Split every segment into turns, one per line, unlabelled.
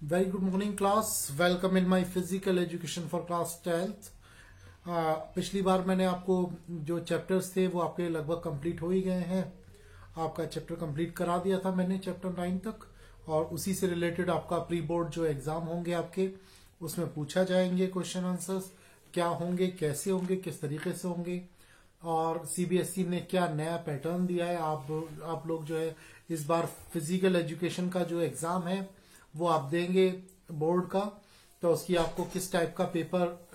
Very good morning class. Welcome in my physical education for class 10th. पिछली बार मैंने आपको जो चैप्टर्स थे वो आपके लगभग कंप्लीट हो ही गए हैं. आपका चैप्टर कंप्लीट करा दिया था मैंने चैप्टर 9 तक, और उसी से रिलेटेड आपका प्री बोर्ड जो एग्जाम होंगे आपके उसमें पूछा जाएंगे क्वेश्चन आंसर्स क्या होंगे, कैसे होंगे, किस तरीके से होंगे, और सीबीएसई ने क्या नया पैटर्न दिया है. आप लोग जो है इस बार फिजिकल एजुकेशन का जो एग्जाम है वो आप देंगे बोर्ड का, तो उसकी आपको किस टाइप का पेपर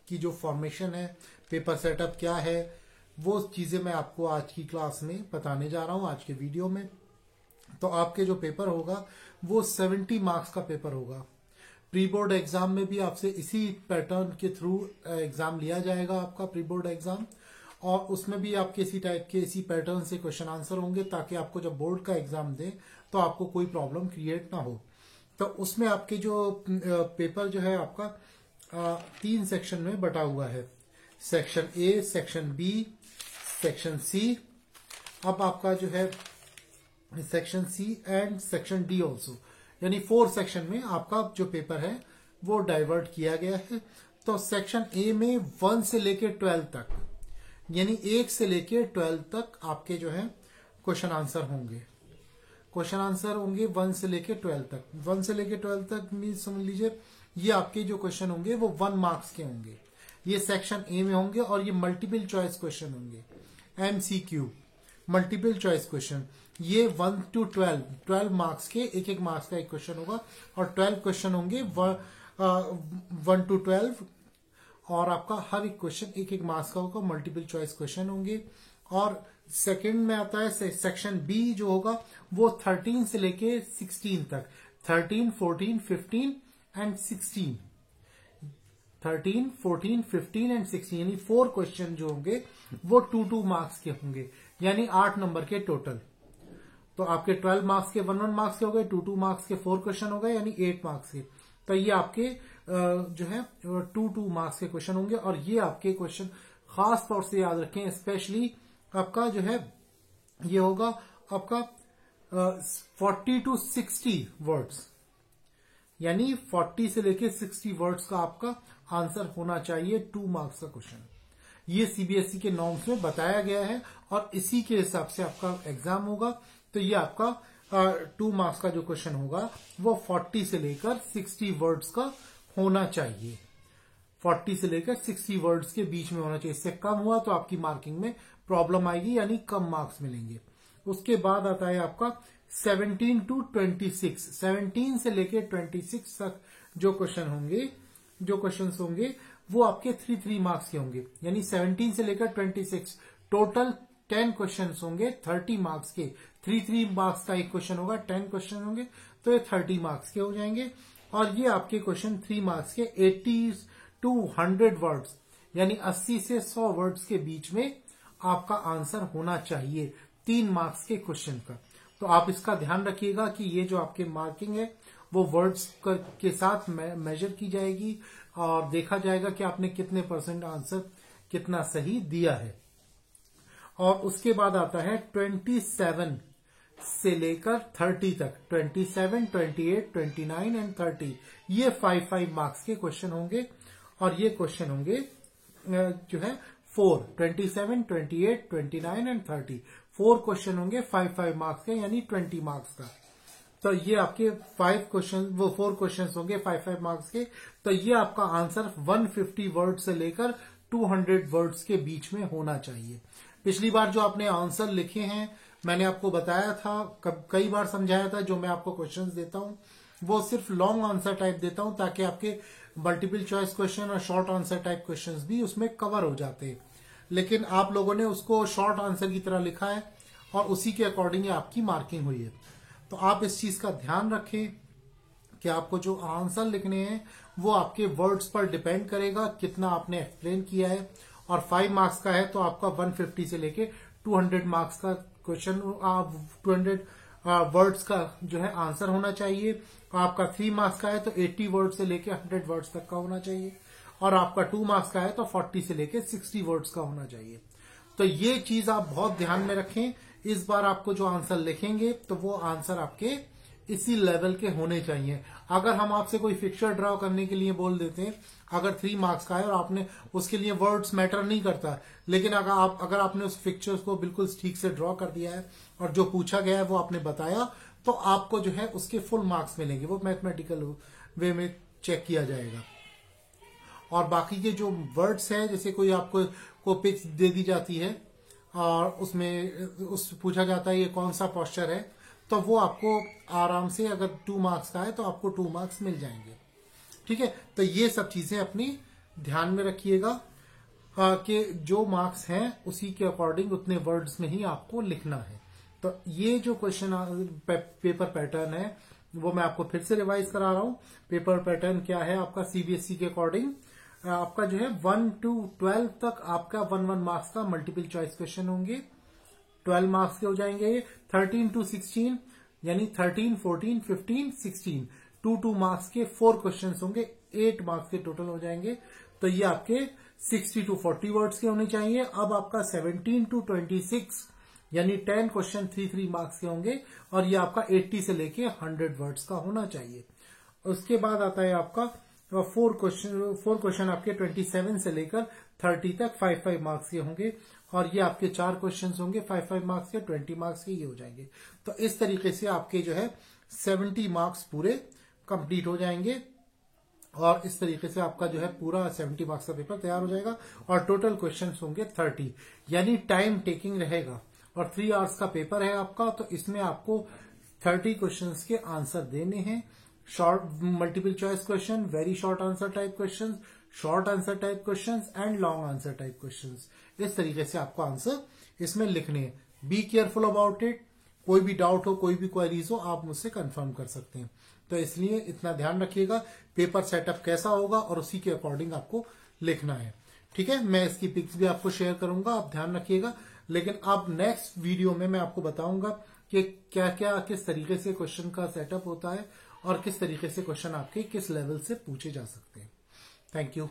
की जो फॉर्मेशन है, पेपर सेटअप क्या है, वो चीजें मैं आपको आज की क्लास में बताने जा रहा हूं आज के वीडियो में. तो आपके जो पेपर होगा वो 70 मार्क्स का पेपर होगा. प्री बोर्ड एग्जाम में भी आपसे इसी पैटर्न के थ्रू एग्जाम लिया जाएगा आपका प्री बोर्ड एग्जाम, और उसमें भी आपके इसी टाइप के इसी पैटर्न से क्वेश्चन आंसर होंगे, ताकि आपको जब बोर्ड का एग्जाम दे तो आपको कोई प्रॉब्लम क्रिएट ना हो. तो उसमें आपके जो पेपर जो है आपका 3 सेक्शन में बटा हुआ है. Section A, section B, section C. अब आपका जो है section C and section D also, यानी 4 सेक्शन में आपका जो पेपर है वो डाइवर्ट किया गया है. तो सेक्शन ए में 1 से लेके 12 तक, यानी 1 से लेके 12 तक आपके जो है क्वेश्चन आंसर होंगे. क्वेश्चन आंसर होंगे 1 से लेके 12 तक. 1 से लेके 12 तक मीन समझ लीजिए ये आपके जो क्वेश्चन होंगे वो 1 मार्क्स के होंगे. ये सेक्शन ए में होंगे और ये मल्टीपल चॉइस क्वेश्चन होंगे, एमसीक्यू मल्टीपल चॉइस क्वेश्चन. ये 1 to 12 मार्क्स के, एक मार्क्स का एक क्वेश्चन होगा, और 12 क्वेश्चन होंगे 1 to 12, और आपका हर एक क्वेश्चन एक मार्क्स का होगा, मल्टीपल चॉइस क्वेश्चन होंगे. और सेकंड में आता है सेक्शन बी जो होगा वो 13 से लेके 16 तक, 13, 14, 15 एंड 16, 13, 14, 15 एंड 16, यानी 4 क्वेश्चन जो होंगे वो 2 मार्क्स के होंगे, यानी 8 नंबर के टोटल. तो आपके 12 मार्क्स के 1 मार्क्स के हो गए, 2 मार्क्स के 4 क्वेश्चन हो गए, यानी 8 मार्क्स के. तो ये आपके जो है 2 मार्क्स के क्वेश्चन होंगे. और ये आपके क्वेश्चन खास तौर से याद रखें, स्पेशली आपका जो है ये होगा आपका 40 to 60 वर्ड्स, यानी 40 से लेके 60 वर्ड्स का आपका आंसर होना चाहिए 2 मार्क्स का क्वेश्चन. ये सीबीएसई के नॉर्म्स में बताया गया है और इसी के हिसाब से आपका एग्जाम होगा. तो ये आपका 2 मार्क्स का जो क्वेश्चन होगा वो 40 से लेकर 60 वर्ड्स का होना चाहिए. 40 से लेकर 60 वर्ड्स के बीच में होना चाहिए. इससे कम हुआ तो आपकी मार्किंग में प्रॉब्लम आएगी, यानी कम मार्क्स मिलेंगे. उसके बाद आता है आपका 17 to 26, 17 से लेकर 26 तक जो क्वेश्चन होंगे वो आपके 3 मार्क्स के होंगे, यानी 17 से लेकर 26 टोटल 10 क्वेश्चन होंगे 30 मार्क्स के. 3 मार्क्स का एक क्वेश्चन होगा, 10 क्वेश्चन होंगे तो ये 30 मार्क्स के हो जाएंगे. और ये आपके क्वेश्चन 3 मार्क्स के 80 to 100 वर्ड्स, यानी 80 से 100 वर्ड्स के बीच में आपका आंसर होना चाहिए 3 मार्क्स के क्वेश्चन का. तो आप इसका ध्यान रखिएगा कि ये जो आपके मार्किंग है वो वर्ड्स के साथ मेजर की जाएगी और देखा जाएगा कि आपने कितने % आंसर कितना सही दिया है. और उसके बाद आता है 27 से लेकर 30 तक, 27, 28, 29 एंड 30. ये 5 मार्क्स के क्वेश्चन होंगे, और ये क्वेश्चन होंगे जो है 27, 28, 29 एंड 30. 4 क्वेश्चन होंगे 5 मार्क्स के, यानी 20 मार्क्स का. तो ये आपके 4 क्वेश्चन होंगे 5 मार्क्स के. तो ये आपका आंसर 150 वर्ड से लेकर 200 वर्ड्स के बीच में होना चाहिए. पिछली बार जो आपने आंसर लिखे हैं मैंने आपको बताया था, कई बार समझाया था, जो मैं आपको क्वेश्चंस देता हूं वो सिर्फ लॉन्ग आंसर टाइप देता हूं, ताकि आपके मल्टीपल चॉइस क्वेश्चन और शॉर्ट आंसर टाइप क्वेश्चंस भी उसमें कवर हो जाते हैं. लेकिन आप लोगों ने उसको शॉर्ट आंसर की तरह लिखा है और उसी के अकॉर्डिंग आपकी मार्किंग हुई है. तो आप इस चीज का ध्यान रखें कि आपको जो आंसर लिखने हैं वो आपके वर्ड्स पर डिपेंड करेगा, कितना आपने एक्सप्लेन किया है. और 5 मार्क्स का है तो आपका 150 से लेके 200 मार्क्स का क्वेश्चन, 200 वर्ड्स का जो है आंसर होना चाहिए. आपका 3 मार्क्स का है तो 80 वर्ड से लेके 100 वर्ड्स तक का होना चाहिए. और आपका 2 मार्क्स का है तो 40 से लेके 60 वर्ड्स का होना चाहिए. तो ये चीज आप बहुत ध्यान में रखें. इस बार आपको जो आंसर लिखेंगे तो वो आंसर आपके इसी लेवल के होने चाहिए। अगर हम आपसे कोई पिक्चर ड्रॉ करने के लिए बोल देते हैं, अगर 3 मार्क्स का है और आपने उसके लिए वर्ड्स मैटर नहीं करता, लेकिन अगर आपने उस पिक्चर को बिल्कुल ठीक से ड्रॉ कर दिया है और जो पूछा गया है वो आपने बताया, तो आपको जो है उसके फुल मार्क्स मिलेंगे। वो मैथमेटिकल वे में चेक किया जाएगा। और बाकी के जो वर्ड्स हैं, जैसे कोई आपको को पिच दे दी जाती है और उस पूछा जाता है ये कौन सा पोस्चर है, तो वो आपको आराम से, अगर 2 मार्क्स का है तो आपको 2 मार्क्स मिल जाएंगे। ठीक है, तो ये सब चीजें अपनी ध्यान में रखिएगा कि जो मार्क्स हैं उसी के अकॉर्डिंग उतने वर्ड्स में ही आपको लिखना है। तो ये जो क्वेश्चन पेपर पैटर्न है वो मैं आपको फिर से रिवाइज करा रहा हूं। पेपर पैटर्न क्या है आपका सीबीएसई के अकॉर्डिंग, आपका जो है 1 to 12 तक आपका 1 मार्क्स का मल्टीपल चॉइस क्वेश्चन होंगे, 12 मार्क्स के हो जाएंगे। 13 to 16 यानी 13, 14, 15, 16 2 मार्क्स के 4 क्वेश्चन होंगे, 8 मार्क्स के टोटल हो जाएंगे। तो ये आपके 60 to 40 वर्ड्स के होने चाहिए। अब आपका 17 to 26 यानी 10 क्वेश्चन 3 मार्क्स के होंगे और ये आपका 80 से लेके 100 वर्ड्स का होना चाहिए। उसके बाद आता है आपका 4 क्वेश्चन आपके 27 से लेकर 30 तक 5 मार्क्स के होंगे और ये आपके 4 क्वेश्चन होंगे 5 मार्क्स के, 20 मार्क्स के ये हो जाएंगे। तो इस तरीके से आपके जो है 70 मार्क्स पूरे कंप्लीट हो जाएंगे और इस तरीके से आपका जो है पूरा 70 मार्क्स का पेपर तैयार हो जाएगा और टोटल क्वेश्चन होंगे 30, यानी टाइम टेकिंग रहेगा और 3 आवर्स का पेपर है आपका। तो इसमें आपको 30 क्वेश्चंस के आंसर देने हैं। Short multiple choice question, very short answer type question, short answer type questions and long answer type questions. इस तरीके से आपको आंसर इसमें लिखने हैं। Be careful about it. कोई भी डाउट हो, कोई भी क्वेरीज हो, आप मुझसे कंफर्म कर सकते हैं। तो इसलिए इतना ध्यान रखिएगा पेपर सेटअप कैसा होगा और उसी के अकॉर्डिंग आपको लिखना है। ठीक है, मैं इसकी पिक्स भी आपको शेयर करूंगा, आप ध्यान रखिएगा। लेकिन अब नेक्स्ट वीडियो में मैं आपको बताऊंगा कि क्या क्या किस तरीके से क्वेश्चन का सेटअप होता है और किस तरीके से क्वेश्चन आपके किस लेवल से पूछे जा सकते हैं। Thank you.